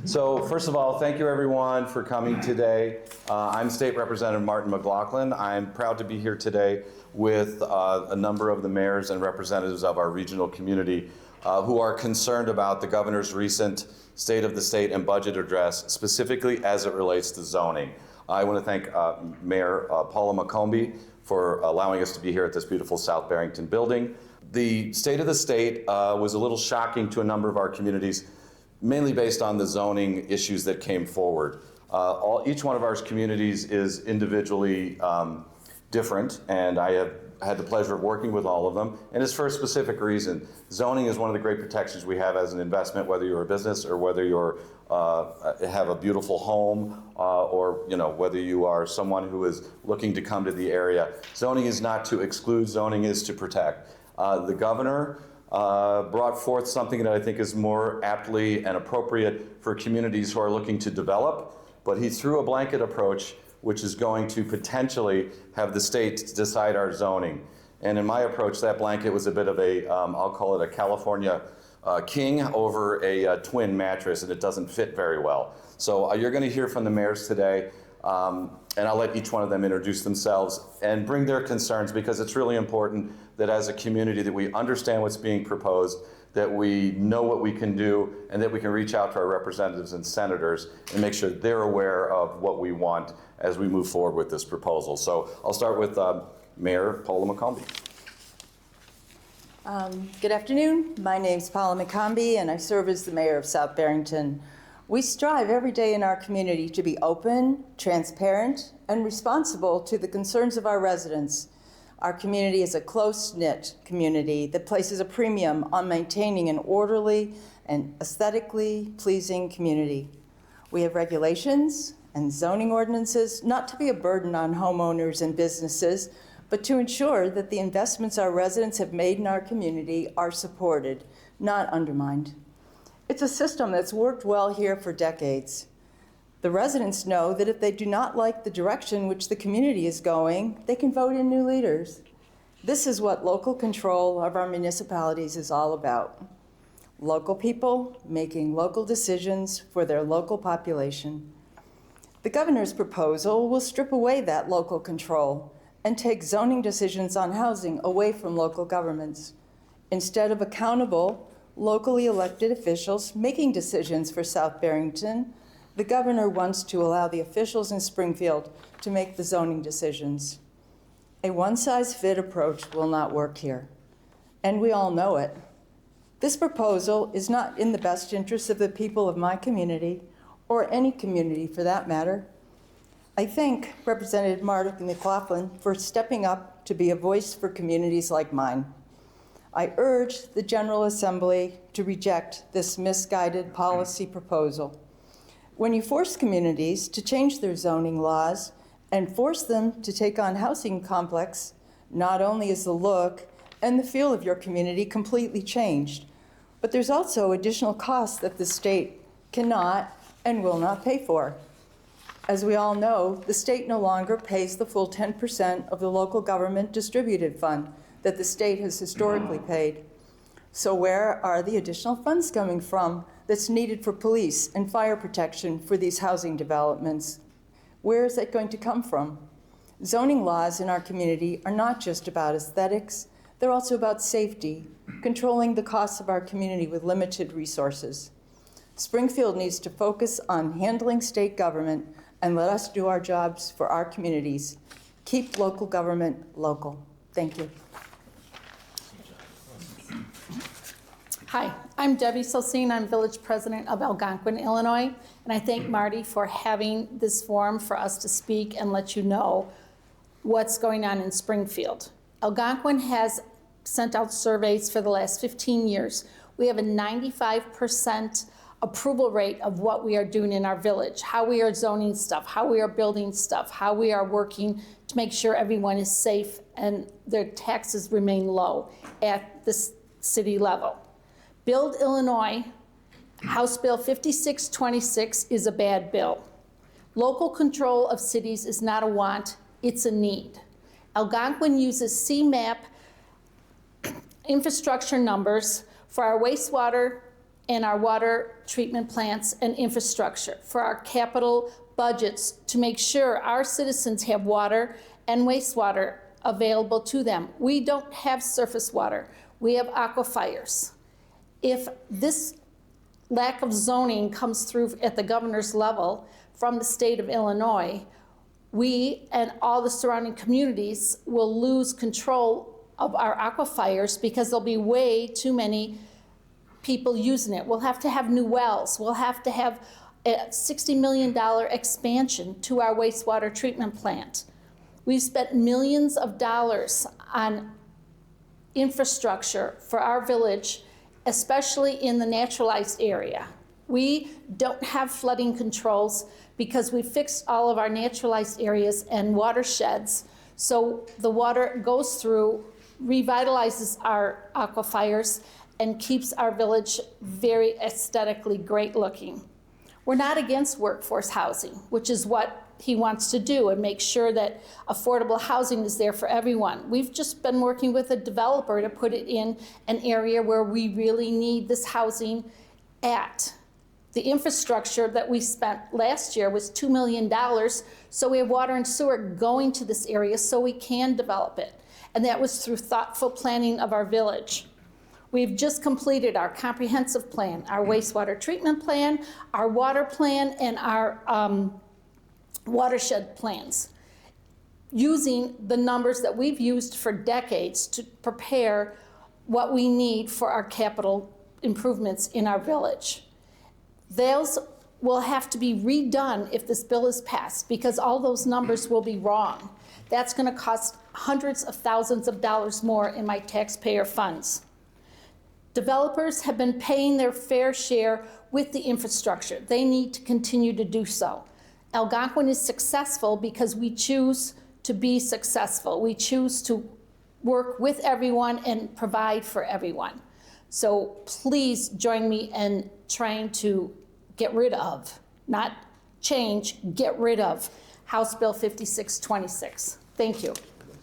So first of all, thank you everyone for coming today. I'm State Representative Martin McLaughlin. I'm proud to be here today with a number of the mayors and representatives of our regional community who are concerned about the governor's recent State of the State and budget address, specifically as it relates to zoning. I want to thank Mayor Paula McCombie for allowing us to be here at this beautiful South Barrington building. The State of the State was a little shocking to a number of our communities, mainly based on the zoning issues that came forward. Each one of our communities is individually different, and I have had the pleasure of working with all of them, and it's for a specific reason. Zoning is one of the great protections we have as an investment, whether you're a business or whether you're have a beautiful home or whether you are someone who is looking to come to the area. Zoning is not to exclude, zoning is to protect. The governor brought forth something that I think is more aptly and appropriate for communities who are looking to develop, but he threw a blanket approach which is going to potentially have the state decide our zoning. And in my approach, that blanket was a bit of a, I'll call it a California king over a twin mattress, and it doesn't fit very well. So you're going to hear from the mayors today, and I'll let each one of them introduce themselves and bring their concerns, because it's really important that as a community that we understand what's being proposed, that we know what we can do, and that we can reach out to our representatives and senators and make sure they're aware of what we want as we move forward with this proposal. So I'll start with Mayor Paula McCombie. Good afternoon. My name's Paula McCombie, and I serve as the mayor of South Barrington. We strive every day in our community to be open, transparent, and responsible to the concerns of our residents. Our community is a close-knit community that places a premium on maintaining an orderly and aesthetically pleasing community. We have regulations and zoning ordinances not to be a burden on homeowners and businesses, but to ensure that the investments our residents have made in our community are supported, not undermined. It's a system that's worked well here for decades. The residents know that if they do not like the direction which the community is going, they can vote in new leaders. This is what local control of our municipalities is all about. Local people making local decisions for their local population. The governor's proposal will strip away that local control and take zoning decisions on housing away from local governments. Instead of accountable, locally elected officials making decisions for South Barrington, the governor wants to allow the officials in Springfield to make the zoning decisions. A one-size-fit approach will not work here, and we all know it. This proposal is not in the best interest of the people of my community, or any community for that matter. I thank Representative Martin McLaughlin for stepping up to be a voice for communities like mine. I urge the General Assembly to reject this misguided policy proposal. When you force communities to change their zoning laws and force them to take on housing complex, not only is the look and the feel of your community completely changed, but there's also additional costs that the state cannot and will not pay for. As we all know, the state no longer pays the full 10% of the local government distributed fund that the state has historically paid. So where are the additional funds coming from that's needed for police and fire protection for these housing developments? Where is that going to come from? Zoning laws in our community are not just about aesthetics, they're also about safety, controlling the costs of our community with limited resources. Springfield needs to focus on handling state government and let us do our jobs for our communities. Keep local government local. Thank you. Hi, I'm Debby Sosine. I'm village president of Algonquin, Illinois, and I thank Marty for having this forum for us to speak and let you know what's going on in Springfield. Algonquin has sent out surveys for the last 15 years. We have a 95% approval rate of what we are doing in our village, how we are zoning stuff, how we are building stuff, how we are working to make sure everyone is safe and their taxes remain low at the city level. Build Illinois, House Bill 5626 is a bad bill. Local control of cities is not a want, it's a need. Algonquin uses CMAP infrastructure numbers for our wastewater and our water treatment plants and infrastructure, for our capital budgets to make sure our citizens have water and wastewater available to them. We don't have surface water. We have aquifers. If this lack of zoning comes through at the governor's level from the state of Illinois, we and all the surrounding communities will lose control of our aquifers because there'll be way too many people using it. We'll have to have new wells. We'll have to have a $60 million expansion to our wastewater treatment plant. We've spent millions of dollars on infrastructure for our village, especially in the naturalized area. We don't have flooding controls because we fixed all of our naturalized areas and watersheds, so the water goes through, revitalizes our aquifers, and keeps our village very aesthetically great looking. We're not against workforce housing, which is what he wants to do, and make sure that affordable housing is there for everyone. We've just been working with a developer to put it in an area where we really need this housing at. The infrastructure that we spent last year was $2 million, so we have water and sewer going to this area so we can develop it. And that was through thoughtful planning of our village. We've just completed our comprehensive plan, our wastewater treatment plan, our water plan, and our watershed plans, using the numbers that we've used for decades to prepare what we need for our capital improvements in our village. Those will have to be redone if this bill is passed, because all those numbers will be wrong. That's going to cost hundreds of thousands of dollars more in my taxpayer funds. Developers have been paying their fair share with the infrastructure. They need to continue to do so. Algonquin is successful because we choose to be successful. We choose to work with everyone and provide for everyone. So please join me in trying to get rid of, not change, get rid of House Bill 5626. Thank you.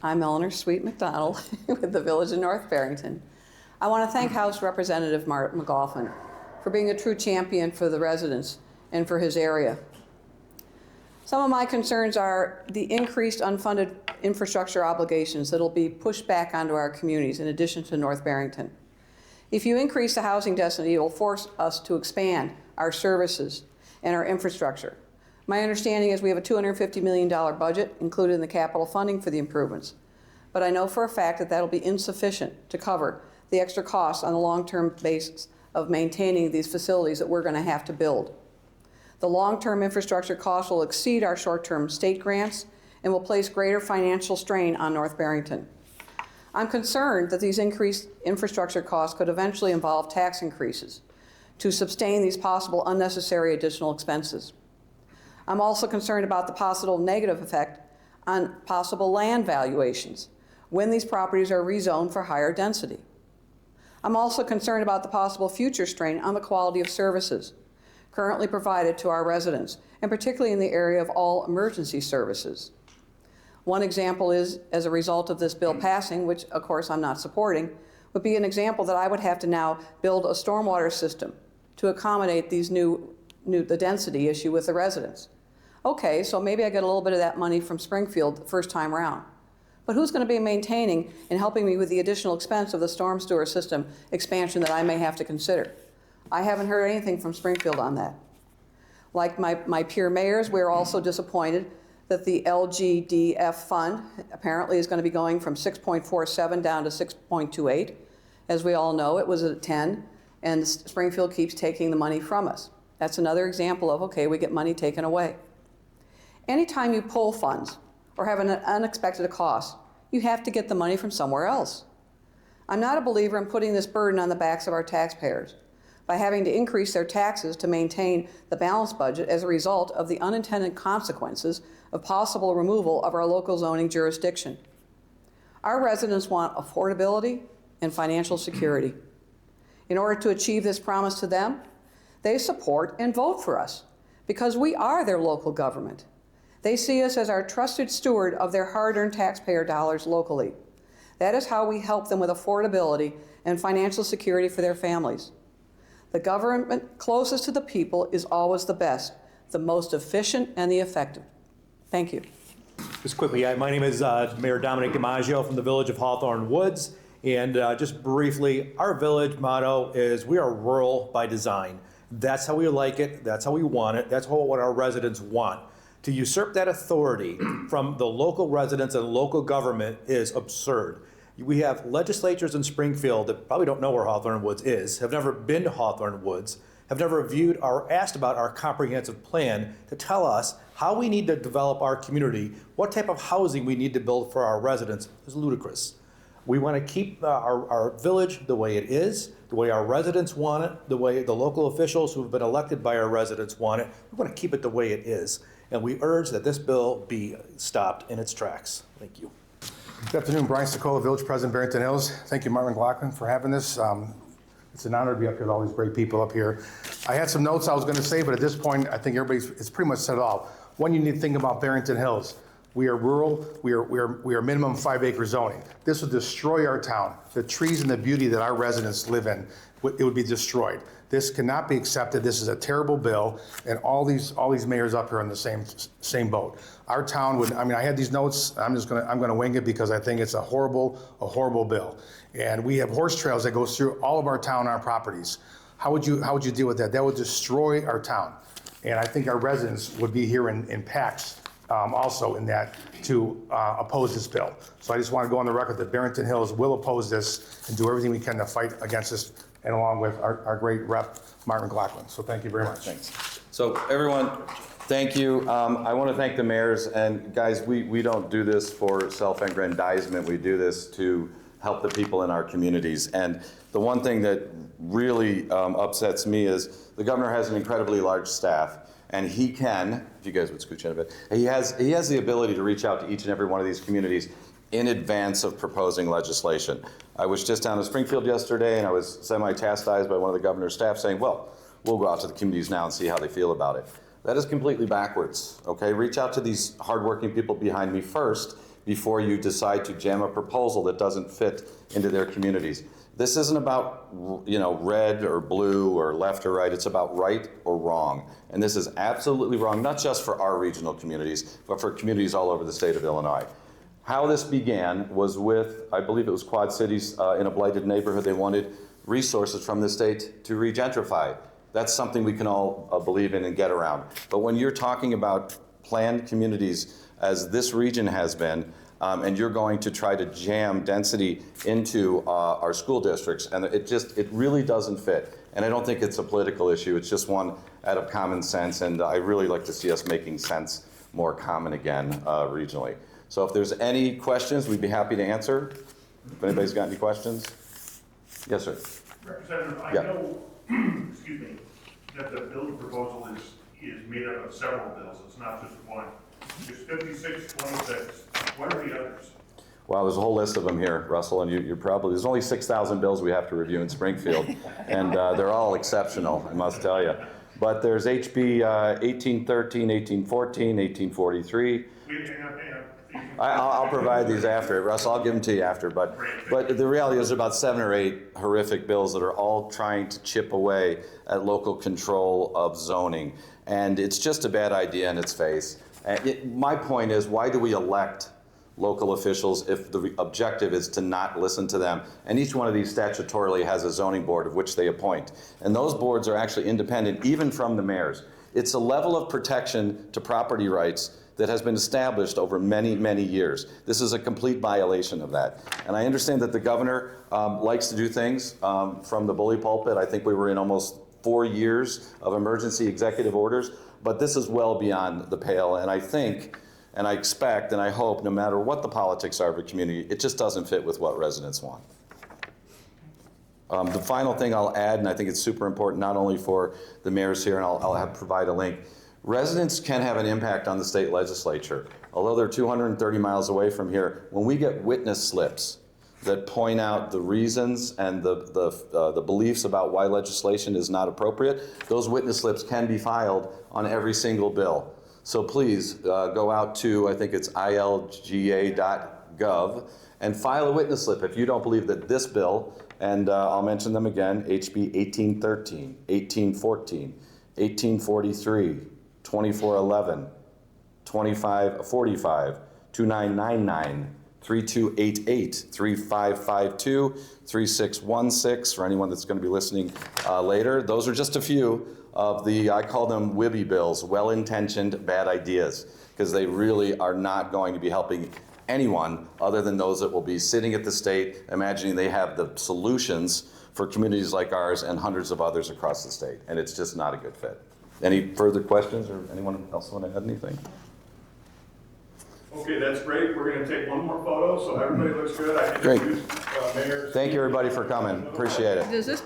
I'm Eleanor Sweet McDonnell with the Village of North Barrington. I want to thank House Representative McLaughlin for being a true champion for the residents and for his area. Some of my concerns are the increased unfunded infrastructure obligations that will be pushed back onto our communities in addition to North Barrington. If you increase the housing density, it will force us to expand our services and our infrastructure. My understanding is we have a $250 million budget included in the capital funding for the improvements, but I know for a fact that that'll be insufficient to cover the extra costs on a long-term basis of maintaining these facilities that we're going to have to build. The long-term infrastructure costs will exceed our short-term state grants and will place greater financial strain on North Barrington. I'm concerned that these increased infrastructure costs could eventually involve tax increases to sustain these possible unnecessary additional expenses. I'm also concerned about the possible negative effect on possible land valuations when these properties are rezoned for higher density. I'm also concerned about the possible future strain on the quality of services currently provided to our residents, and particularly in the area of all emergency services. One example is, as a result of this bill passing, which of course I'm not supporting, would be an example that I would have to now build a stormwater system to accommodate these the density issue with the residents. Okay, so maybe I get a little bit of that money from Springfield the first time around. But who's going to be maintaining and helping me with the additional expense of the storm sewer system expansion that I may have to consider? I haven't heard anything from Springfield on that. Like my peer mayors, we're also disappointed that the LGDF fund apparently is going to be going from 6.47 down to 6.28. As we all know, it was at 10, and Springfield keeps taking the money from us. That's another example of, okay, we get money taken away. Anytime you pull funds or have an unexpected cost, you have to get the money from somewhere else. I'm not a believer in putting this burden on the backs of our taxpayers by having to increase their taxes to maintain the balanced budget as a result of the unintended consequences of possible removal of our local zoning jurisdiction. Our residents want affordability and financial security. In order to achieve this promise to them, they support and vote for us because we are their local government. They see us as our trusted steward of their hard-earned taxpayer dollars locally. That is how we help them with affordability and financial security for their families. The government closest to the people is always the best, the most efficient and the effective. Thank you. Just quickly, my name is Mayor Dominick DiMaggio from the village of Hawthorne Woods. And just briefly, our village motto is we are rural by design. That's how we like it. That's how we want it. That's what our residents want. To usurp that authority from the local residents and local government is absurd. We have legislatures in Springfield that probably don't know where Hawthorne Woods is, have never been to Hawthorne Woods, have never viewed or asked about our comprehensive plan to tell us how we need to develop our community, what type of housing we need to build for our residents. Is ludicrous. We want to keep our village the way it is, the way our residents want it, the way the local officials who have been elected by our residents want it. We want to keep it the way it is. And we urge that this bill be stopped in its tracks. Thank you. Good afternoon, Brian Cecola, Village President, Barrington Hills. Thank you, Martin McLaughlin, for having this. It's an honor to be up here with all these great people up here. I had some notes I was going to say, but at this point, I think it's pretty much said it all. One, you need to think about Barrington Hills. We are rural. We are minimum 5-acre zoning. This would destroy our town. The trees and the beauty that our residents live in, it would be destroyed. This cannot be accepted. This is a terrible bill, and all these mayors up here are in the same boat. Our town would. I mean, I had these notes. I'm gonna wing it because I think it's a horrible bill. And we have horse trails that goes through all of our town, our properties. How would you deal with that? That would destroy our town. And I think our residents would be here in packs. Also in that to oppose this bill. So I just want to go on the record that Barrington Hills will oppose this and do everything we can to fight against this, and along with our great rep, Martin McLaughlin. So thank you very much. Thanks. So everyone, thank you. I want to thank the mayors, and guys, we don't do this for self-aggrandizement. We do this to help the people in our communities. And the one thing that really upsets me is the governor has an incredibly large staff. And he can, if you guys would scooch in a bit, he has the ability to reach out to each and every one of these communities in advance of proposing legislation. I was just down in Springfield yesterday, and I was semi-chastised by one of the governor's staff saying, well, we'll go out to the communities now and see how they feel about it. That is completely backwards, okay? Reach out to these hardworking people behind me first before you decide to jam a proposal that doesn't fit into their communities. This isn't about, red or blue or left or right. It's about right or wrong. And this is absolutely wrong, not just for our regional communities, but for communities all over the state of Illinois. How this began was with, I believe it was Quad Cities in a blighted neighborhood. They wanted resources from the state to regentrify. That's something we can all believe in and get around. But when you're talking about planned communities, as this region has been, and you're going to try to jam density into our school districts, and it really doesn't fit. And I don't think it's a political issue. It's just one out of common sense, and I really like to see us making sense more common again regionally. So if there's any questions, we'd be happy to answer. If anybody's got any questions? Yes, sir. Representative, I know, excuse me, that the bill proposal is made up of several bills. It's not just one. There's 56, 26. What are the others? Well, there's a whole list of them here, Russell, and you're probably, there's only 6,000 bills we have to review in Springfield, and they're all exceptional, I must tell you. But there's HB 1813, 1814, 1843. Hang on. I'll provide these after, Russell, I'll give them to you after, but the reality is there are about 7 or 8 horrific bills that are all trying to chip away at local control of zoning, and it's just a bad idea in its face. My point is, why do we elect local officials if the objective is to not listen to them? And each one of these statutorily has a zoning board of which they appoint. And those boards are actually independent even from the mayors. It's a level of protection to property rights that has been established over many, many years. This is a complete violation of that. And I understand that the governor likes to do things from the bully pulpit. I think we were in almost 4 years of emergency executive orders, but this is well beyond the pale. And I think, and I expect, and I hope, no matter what the politics are of a community, it just doesn't fit with what residents want. The final thing I'll add, and I think it's super important not only for the mayors here, and I'll provide a link, residents can have an impact on the state legislature. Although they're 230 miles away from here, when we get witness slips that point out the reasons and the beliefs about why legislation is not appropriate, those witness slips can be filed on every single bill. So please go out to, I think it's ilga.gov, and file a witness slip if you don't believe that this bill And I'll mention them again: HB 1813, 1814, 1843, 2411, 2545, 2999, 3288, 3552, 3616, for anyone that's going to be listening later. Those are just a few of the, I call them WIBI bills, well-intentioned bad ideas, because they really are not going to be helping anyone other than those that will be sitting at the state, imagining they have the solutions for communities like ours and hundreds of others across the state, and it's just not a good fit. Any further questions, or anyone else want to add anything? Okay, that's great. We're going to take one more photo, so everybody looks good. I can Great. introduce Mayor. Thank you, everybody, for coming. Appreciate it. Does this